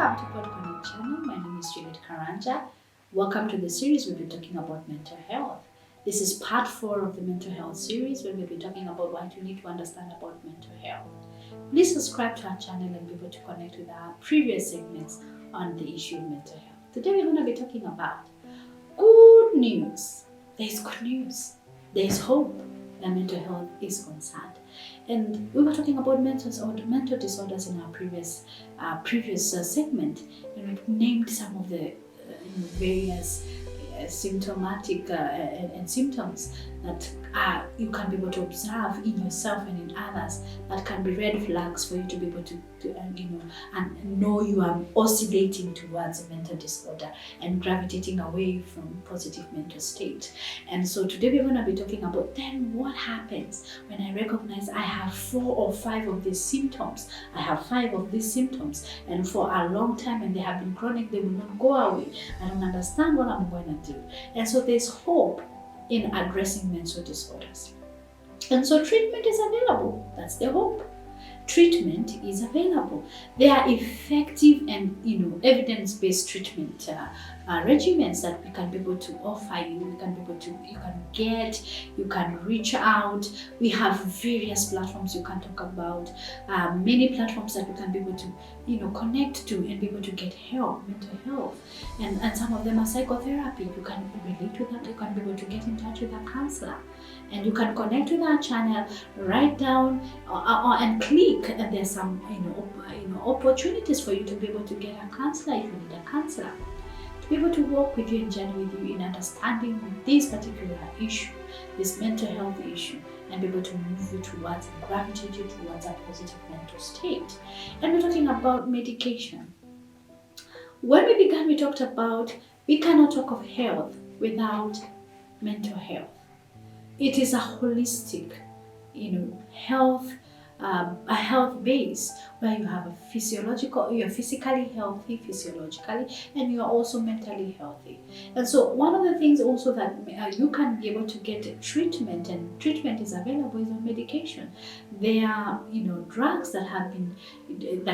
Welcome to PodConnect channel. My name is Juliet Karanja. Welcome to the series we'll be talking about mental health. This is part 4 of the mental health series where we'll be talking about what you need to understand about mental health. Please subscribe to our channel and be able to connect with our previous segments on the issue of mental health. Today we're going to be talking about good news. There's good news. There's hope that mental health is concerned. And we were talking about mental disorders in our previous segment, and we've named some of the various symptomatic and symptoms that you can be able to observe in yourself and in others that can be red flags for you to be able to and know you are oscillating towards a mental disorder and gravitating away from positive mental state. And so today we're going to be talking about then what happens when I recognize I have 4 or 5 of these symptoms. I have 5 of these symptoms, and for a long time, and they have been chronic, they will not go away. I don't understand what I'm going to do. And so there's hope in addressing mental disorders. And so treatment is available. That's the hope. Treatment is available. There are effective and evidence-based treatment regimens that we can be able to offer you. You can reach out. We have various platforms you can talk about. Many platforms that you can be able to connect to and be able to get help, mental health. And some of them are psychotherapy. You can relate to that. You can be able to get in touch with a counselor. And you can connect with our channel, write down and click, and there's some opportunities for you to be able to get a counselor if you need a counselor, to be able to work with you and journey with you in understanding this particular issue, this mental health issue, and be able to move you towards and gravitate you towards a positive mental state. And we're talking about medication. When we began, we talked about we cannot talk of health without mental health. It is a holistic, health, a health base where you have you're physically healthy, physiologically, and you are also mentally healthy. And so one of the things also that you can be able to get treatment, and treatment is available, is on medication. There are, drugs that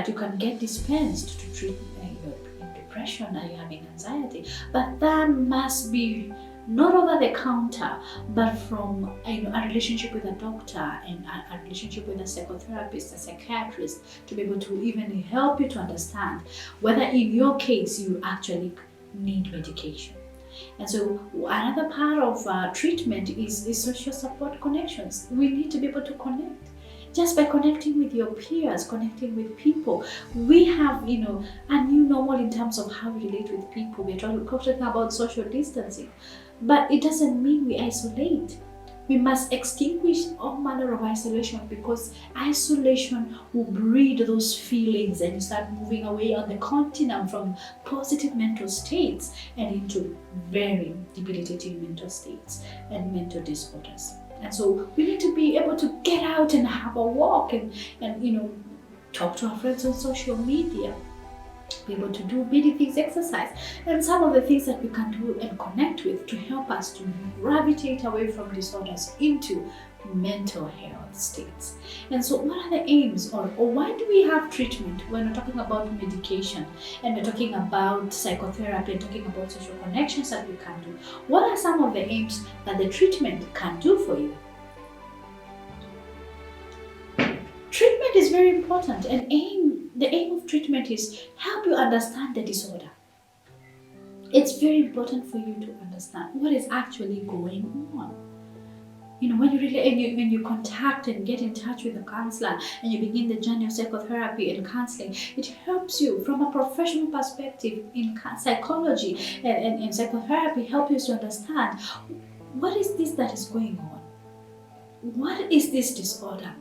you can get dispensed to treat depression, or you're having anxiety, but that must be not over the counter, but from a relationship with a doctor and a relationship with a psychotherapist, a psychiatrist, to be able to even help you to understand whether in your case you actually need medication. And so another part of treatment is social support connections. We need to be able to connect. Just by connecting with your peers, connecting with people, we have, a new normal in terms of how we relate with people. We're talking about social distancing, but it doesn't mean we isolate. We must extinguish all manner of isolation, because isolation will breed those feelings and you start moving away on the continuum from positive mental states and into very debilitating mental states and mental disorders. And so we need to be able to get out and have a walk and talk to our friends on social media, be able to do many things, exercise, and some of the things that we can do and connect with to help us to gravitate away from disorders into mental health states. And so what are the aims, or why do we have treatment when we're talking about medication and we're talking about psychotherapy and talking about social connections that we can do? What are some of the aims that the treatment can do for you? Treatment is very important, and the aim of treatment is help you understand the disorder. It's very important for you to understand what is actually going on. When you contact and get in touch with a counselor and you begin the journey of psychotherapy and counseling, it helps you from a professional perspective in psychology and psychotherapy, help you to understand what is this that is going on? What is this disorder?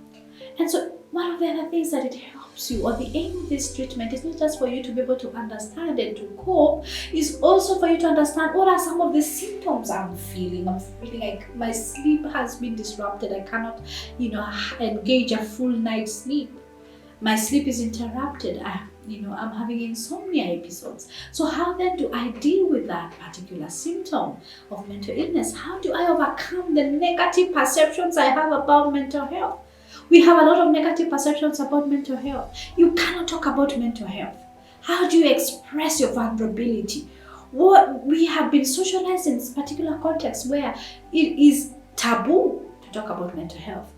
And so one of the other things that it helps you, or the aim of this treatment, is not just for you to be able to understand and to cope, is also for you to understand what are some of the symptoms I'm feeling. I'm feeling like my sleep has been disrupted. I cannot, engage a full night's sleep. My sleep is interrupted. I'm having insomnia episodes. So how then do I deal with that particular symptom of mental illness? How do I overcome the negative perceptions I have about mental health? We have a lot of negative perceptions about mental health. You cannot talk about mental health. How do you express your vulnerability? What we have been socialized in this particular context where it is taboo to talk about mental health.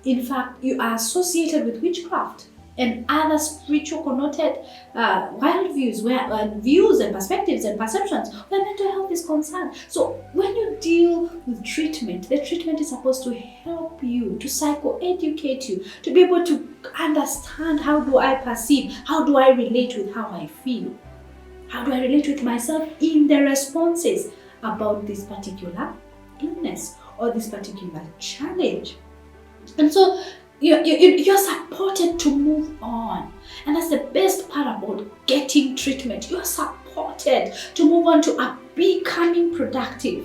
In fact, you are associated with witchcraft and other spiritual connoted worldviews, where views and perspectives and perceptions where mental health is concerned. So when you deal with treatment, the treatment is supposed to help you, to psychoeducate you, to be able to understand, how do I perceive, how do I relate with how I feel, how do I relate with myself in the responses about this particular illness or this particular challenge. And so you're supported to move on. And that's the best part about getting treatment. You're supported to move on to becoming productive.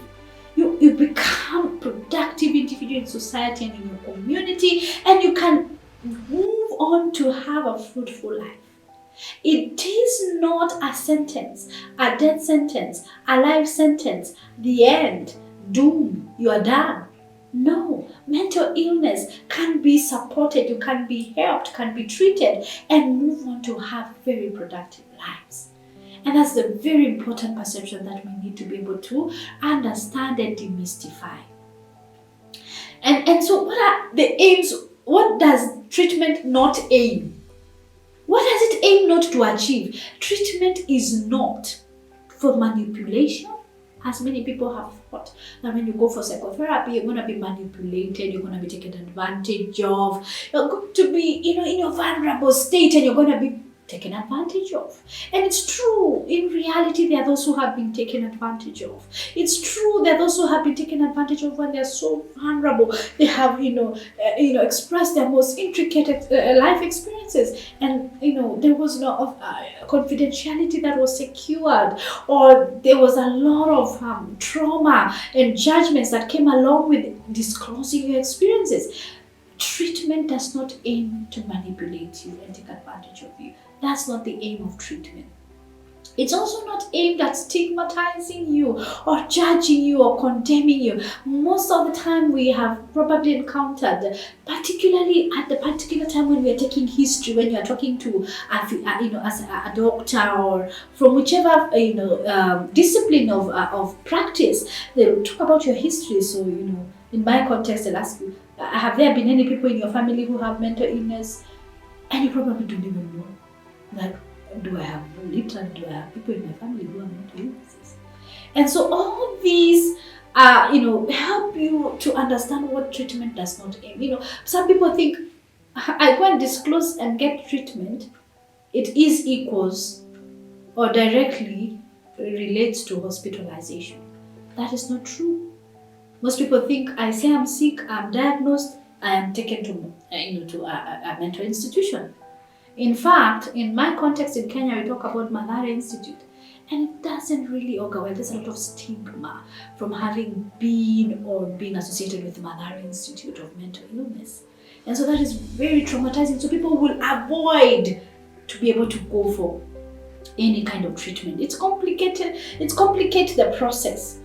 You become productive individual in society and in your community, and you can move on to have a fruitful life. It is not a sentence, a death sentence, a life sentence, the end, doom, you are done. No, mental illness can be supported, you can be helped, can be treated, and move on to have very productive lives. And that's the very important perception that we need to be able to understand and demystify. And so what are the aims? What does treatment not aim? What does it aim not to achieve? Treatment is not for manipulation, as many people have thought that when you go for psychotherapy, you're going to be manipulated, you're going to be taken advantage of, you're going to be, in your vulnerable state, and you're going to be taken advantage of. And it's true, in reality, there are those who have been taken advantage of. It's true, there are those who have been taken advantage of when they're so vulnerable. They have, expressed their most intricate life experiences, and there was no confidentiality that was secured, or there was a lot of trauma and judgments that came along with disclosing your experiences. Treatment does not aim to manipulate you and take advantage of you. That's not the aim of treatment. It's also not aimed at stigmatizing you or judging you or condemning you. Most of the time we have probably encountered, particularly at the particular time when we are taking history, when you are talking to as a doctor or from whichever discipline of practice, they will talk about your history. So in my context, they'll ask you, have there been any people in your family who have mental illness? And you probably don't even know. Like, do I have people in my family who have mental illnesses? And so all these help you to understand what treatment does not aim. Some people think, I go and disclose and get treatment, it is equals or directly relates to hospitalization. That is not true. Most people think, I say I'm sick, I'm diagnosed, I am taken to a mental institution. In fact, in my context in Kenya, we talk about Mathare Institute, and it doesn't really augur well. There's a lot of stigma from having been or being associated with the Mathare Institute of Mental Illness. And so that is very traumatizing. So people will avoid to be able to go for any kind of treatment. It's complicated. It's complicated the process.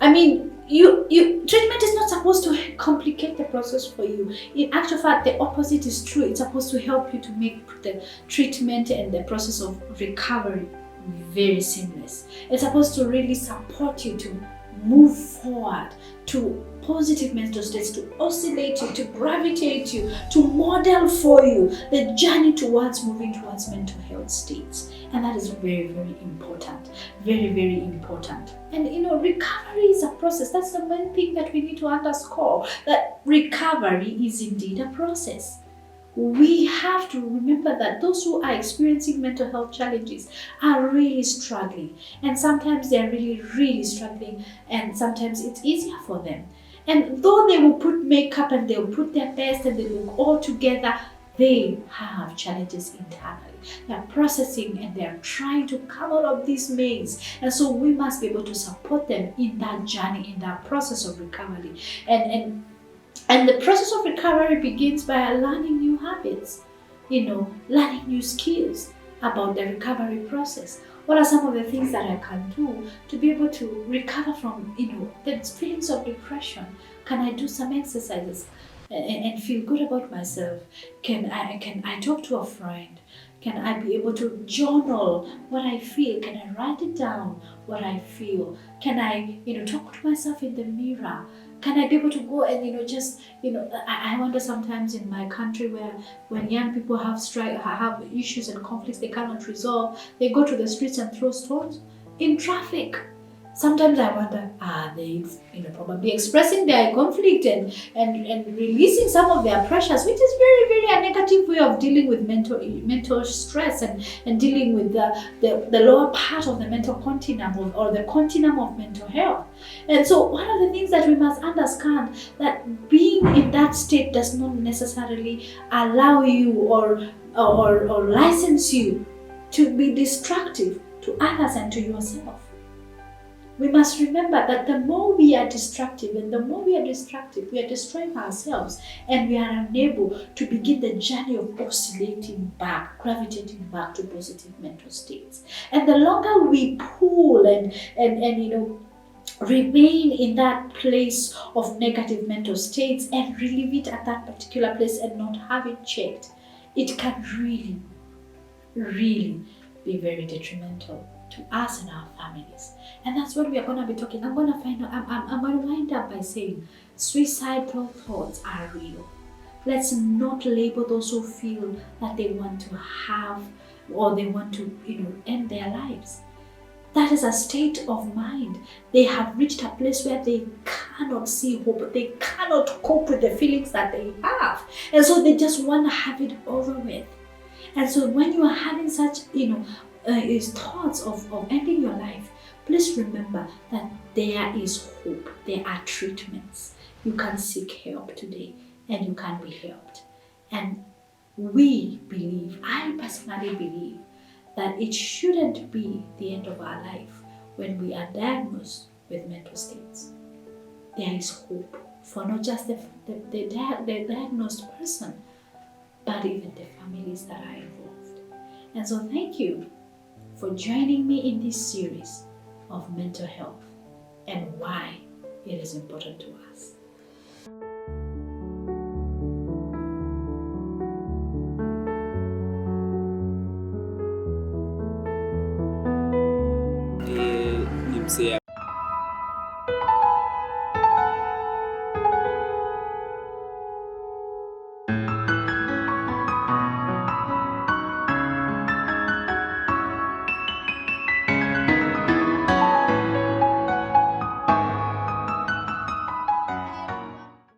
I mean, treatment is not supposed to complicate the process for you. In actual fact, the opposite is true. It's supposed to help you to make the treatment and the process of recovery very seamless. It's supposed to really support you to move forward to positive mental states, to oscillate you, to gravitate you, to model for you the journey towards moving towards mental health states. And that is very, very important. Very, very important. And recovery is a process. That's the main thing that we need to underscore, that recovery is indeed a process. We have to remember that those who are experiencing mental health challenges are really struggling. And sometimes they're really, really struggling, and sometimes it's easier for them. And though they will put makeup and they'll put their best and they look all together, they have challenges internally. They're processing and they're trying to come out of this maze. And so we must be able to support them in that journey, in that process of recovery. And the process of recovery begins by learning new habits, learning new skills about the recovery process. What are some of the things that I can do to be able to recover from, the feelings of depression? Can I do some exercises and feel good about myself? Can I talk to a friend? Can I be able to journal what I feel? Can I write it down, what I feel? Can I, talk to myself in the mirror? Can I be able to go and, I wonder sometimes in my country where when young people have issues and conflicts they cannot resolve, they go to the streets and throw stones in traffic. Sometimes I wonder, are they, probably expressing their conflict and releasing some of their pressures, which is very, very a negative way of dealing with mental stress and dealing with the lower part of the mental continuum or the continuum of mental health. And so one of the things that we must understand that being in that state does not necessarily allow you or license you to be destructive to others and to yourself. We must remember that the more we are destructive and the more we are destructive, we are destroying ourselves and we are unable to begin the journey of oscillating back, gravitating back to positive mental states. And the longer we pull and remain in that place of negative mental states and relieve it at that particular place and not have it checked, it can really, really be very detrimental to us and our families. And that's what we are going to be talking. I'm going to wind up by saying suicidal thoughts are real. Let's not label those who feel that they want to have or they want to end their lives. That is a state of mind. They have reached a place where they cannot see hope. They cannot cope with the feelings that they have. And so they just want to have it over with. And so when you are having such, thoughts of ending your life, please remember that there is hope. There are treatments. You can seek help today and you can be helped. And I personally believe, that it shouldn't be the end of our life when we are diagnosed with mental states. There is hope for not just the diagnosed person, but even the families that are involved. And so thank you for joining me in this series of mental health and why it is important to us. Say